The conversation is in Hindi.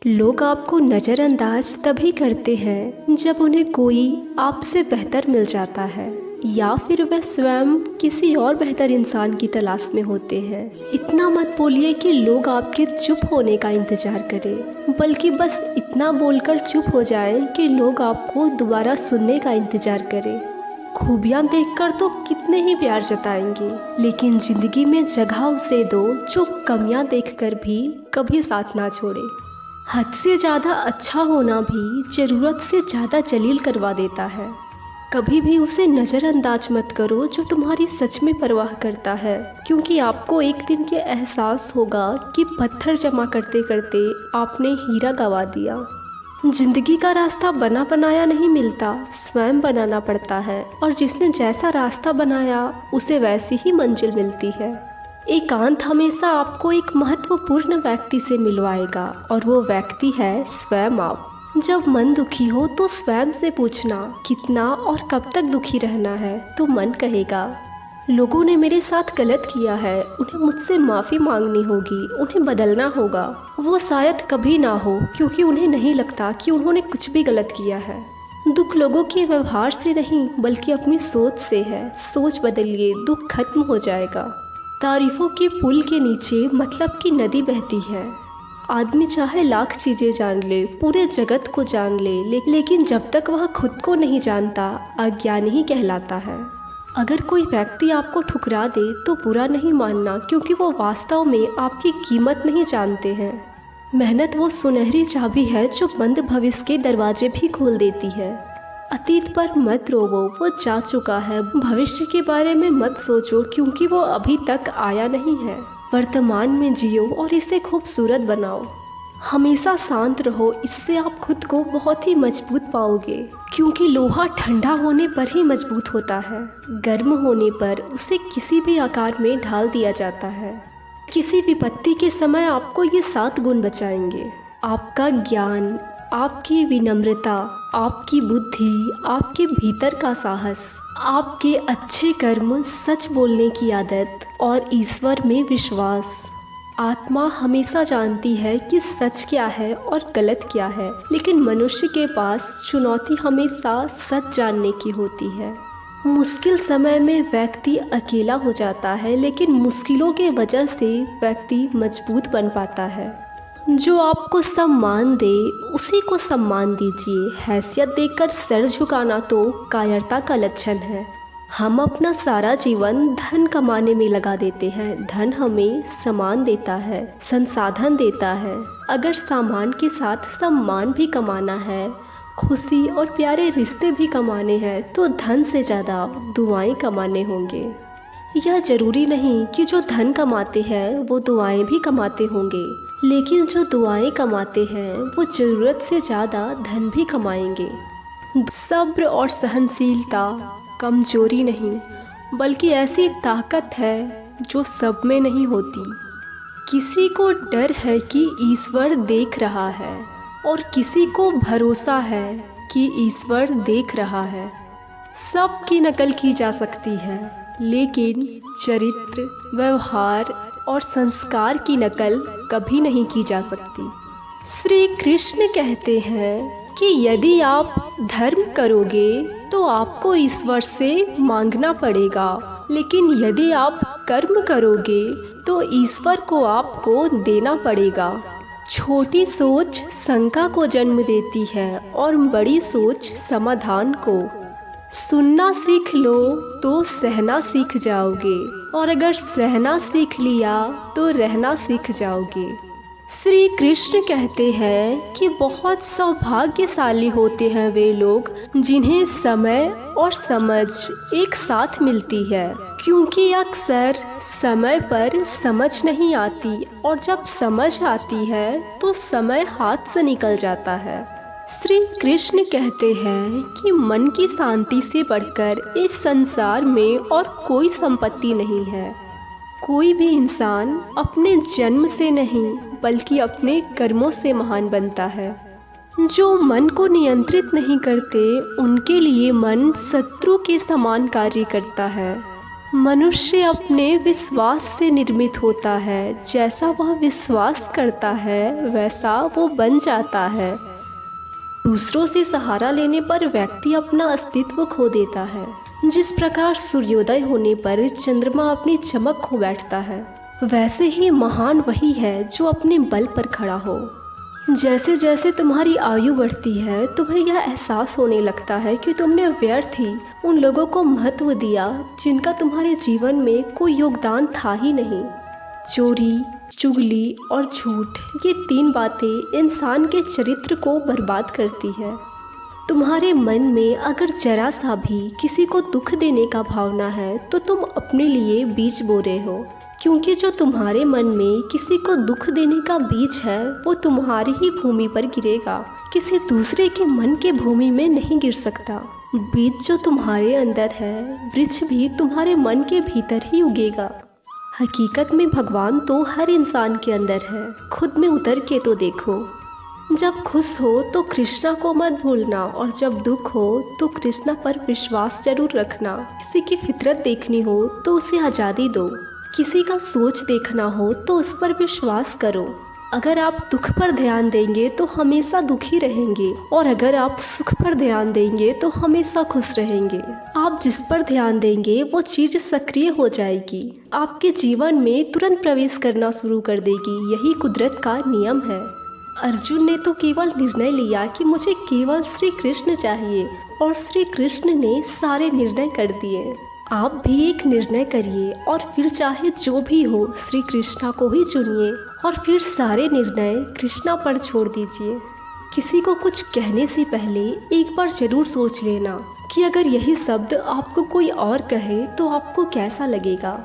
लोग आपको नज़रअंदाज तभी करते हैं जब उन्हें कोई आपसे बेहतर मिल जाता है या फिर वह स्वयं किसी और बेहतर इंसान की तलाश में होते हैं। इतना मत बोलिए कि लोग आपके चुप होने का इंतज़ार करें, बल्कि बस इतना बोलकर चुप हो जाएं कि लोग आपको दोबारा सुनने का इंतज़ार करें। खूबियाँ देखकर तो कितने ही प्यार जताएंगे, लेकिन ज़िंदगी में जगह उसे दो जो कमियाँ देखकर भी कभी साथ ना छोड़े। हद से ज़्यादा अच्छा होना भी ज़रूरत से ज़्यादा जलील करवा देता है। कभी भी उसे नज़रअंदाज मत करो जो तुम्हारी सच में परवाह करता है, क्योंकि आपको एक दिन ये एहसास होगा कि पत्थर जमा करते करते आपने हीरा गंवा दिया। जिंदगी का रास्ता बना बनाया नहीं मिलता, स्वयं बनाना पड़ता है, और जिसने जैसा रास्ता बनाया उसे वैसी ही मंजिल मिलती है। एकांत हमेशा आपको एक महत्वपूर्ण व्यक्ति से मिलवाएगा, और वो व्यक्ति है स्वयं आप। जब मन दुखी हो तो स्वयं से पूछना कितना और कब तक दुखी रहना है, तो मन कहेगा लोगों ने मेरे साथ गलत किया है, उन्हें मुझसे माफ़ी मांगनी होगी, उन्हें बदलना होगा। वो शायद कभी ना हो, क्योंकि उन्हें नहीं लगता कि उन्होंने कुछ भी गलत किया है। दुख लोगों के व्यवहार से नहीं बल्कि अपनी सोच से है। सोच बदलिए, दुख खत्म हो जाएगा। तारीफों के पुल के नीचे मतलब की नदी बहती है। आदमी चाहे लाख चीज़ें जान ले, पूरे जगत को जान ले, लेकिन जब तक वह खुद को नहीं जानता अज्ञानी ही कहलाता है। अगर कोई व्यक्ति आपको ठुकरा दे तो बुरा नहीं मानना, क्योंकि वो वास्तव में आपकी कीमत नहीं जानते हैं। मेहनत वो सुनहरी चाबी है जो बंद भविष्य के दरवाजे भी खोल देती है। अतीत पर मत रोवो, वो जा चुका है। भविष्य के बारे में मत सोचो, क्योंकि वो अभी तक आया नहीं है। वर्तमान में जियो और इसे खूबसूरत बनाओ। हमेशा शांत रहो, इससे आप खुद को बहुत ही मजबूत पाओगे, क्योंकि लोहा ठंडा होने पर ही मजबूत होता है। गर्म होने पर उसे किसी भी आकार में ढाल दिया जाता है। किसी विपत्ति के समय आपको ये 7 गुण बचाएंगे: आपका ज्ञान, आपकी विनम्रता, आपकी बुद्धि, आपके भीतर का साहस, आपके अच्छे कर्म, सच बोलने की आदत और ईश्वर में विश्वास। आत्मा हमेशा जानती है कि सच क्या है और गलत क्या है, लेकिन मनुष्य के पास चुनौती हमेशा सच जानने की होती है। मुश्किल समय में व्यक्ति अकेला हो जाता है, लेकिन मुश्किलों के वजह से व्यक्ति मजबूत बन पाता है। जो आपको सम्मान दे उसी को सम्मान दीजिए। हैसियत देखकर सर झुकाना तो कायरता का लक्षण है। हम अपना सारा जीवन धन कमाने में लगा देते हैं। धन हमें सम्मान देता है, संसाधन देता है। अगर सामान के साथ सम्मान भी कमाना है, खुशी और प्यारे रिश्ते भी कमाने हैं, तो धन से ज़्यादा दुआएं कमाने होंगे। यह ज़रूरी नहीं कि जो धन कमाते हैं वो दुआएं भी कमाते होंगे, लेकिन जो दुआएं कमाते हैं वो ज़रूरत से ज़्यादा धन भी कमाएंगे। सब्र और सहनशीलता कमजोरी नहीं, बल्कि ऐसी ताकत है जो सब में नहीं होती। किसी को डर है कि ईश्वर देख रहा है, और किसी को भरोसा है कि ईश्वर देख रहा है। सब की नकल की जा सकती है, लेकिन चरित्र, व्यवहार और संस्कार की नकल कभी नहीं की जा सकती। श्री कृष्ण कहते हैं कि यदि आप धर्म करोगे तो आपको ईश्वर से मांगना पड़ेगा, लेकिन यदि आप कर्म करोगे तो ईश्वर को आपको देना पड़ेगा। छोटी सोच शंका को जन्म देती है और बड़ी सोच समाधान को। सुनना सीख लो तो सहना सीख जाओगे, और अगर सहना सीख लिया तो रहना सीख जाओगे। श्री कृष्ण कहते हैं कि बहुत सौभाग्यशाली होते हैं वे लोग जिन्हें समय और समझ एक साथ मिलती है, क्योंकि अक्सर समय पर समझ नहीं आती, और जब समझ आती है तो समय हाथ से निकल जाता है। श्री कृष्ण कहते हैं कि मन की शांति से बढ़कर इस संसार में और कोई संपत्ति नहीं है। कोई भी इंसान अपने जन्म से नहीं बल्कि अपने कर्मों से महान बनता है। जो मन को नियंत्रित नहीं करते उनके लिए मन शत्रु के समान कार्य करता है। मनुष्य अपने विश्वास से निर्मित होता है। जैसा वह विश्वास करता है वैसा वो बन जाता है। दूसरों से सहारा लेने पर व्यक्ति अपना अस्तित्व खो देता है। जिस प्रकार सूर्योदय होने पर चंद्रमा अपनी चमक खो बैठता है, वैसे ही महान वही है जो अपने बल पर खड़ा हो। जैसे जैसे तुम्हारी आयु बढ़ती है, तुम्हें यह एहसास होने लगता है कि तुमने व्यर्थ ही उन लोगों को महत्व दिया जिनका तुम्हारे जीवन में कोई योगदान था ही नहीं। चोरी, चुगली और झूठ, ये 3 बातें इंसान के चरित्र को बर्बाद करती है। तुम्हारे मन में अगर जरा सा भी किसी को दुख देने का भावना है तो तुम अपने लिए बीज बो रहे हो, क्योंकि जो तुम्हारे मन में किसी को दुख देने का बीज है वो तुम्हारी ही भूमि पर गिरेगा, किसी दूसरे के मन के भूमि में नहीं गिर सकता। बीज जो तुम्हारे अंदर है, वृक्ष भी तुम्हारे मन के भीतर ही उगेगा। हकीकत में भगवान तो हर इंसान के अंदर है, खुद में उतर के तो देखो। जब खुश हो तो कृष्णा को मत भूलना, और जब दुख हो तो कृष्णा पर विश्वास जरूर रखना। किसी की फितरत देखनी हो तो उसे आज़ादी दो, किसी का सोच देखना हो तो उस पर विश्वास करो। अगर आप दुख पर ध्यान देंगे तो हमेशा दुखी रहेंगे, और अगर आप सुख पर ध्यान देंगे तो हमेशा खुश रहेंगे। आप जिस पर ध्यान देंगे वो चीज़ सक्रिय हो जाएगी, आपके जीवन में तुरंत प्रवेश करना शुरू कर देगी। यही कुदरत का नियम है। अर्जुन ने तो केवल निर्णय लिया कि मुझे केवल श्री कृष्ण चाहिए, और श्री कृष्ण ने सारे निर्णय कर दिए। आप भी एक निर्णय करिए और फिर चाहे जो भी हो श्री कृष्णा को ही चुनिए, और फिर सारे निर्णय कृष्णा पर छोड़ दीजिए। किसी को कुछ कहने से पहले एक बार जरूर सोच लेना कि अगर यही शब्द आपको कोई और कहे तो आपको कैसा लगेगा।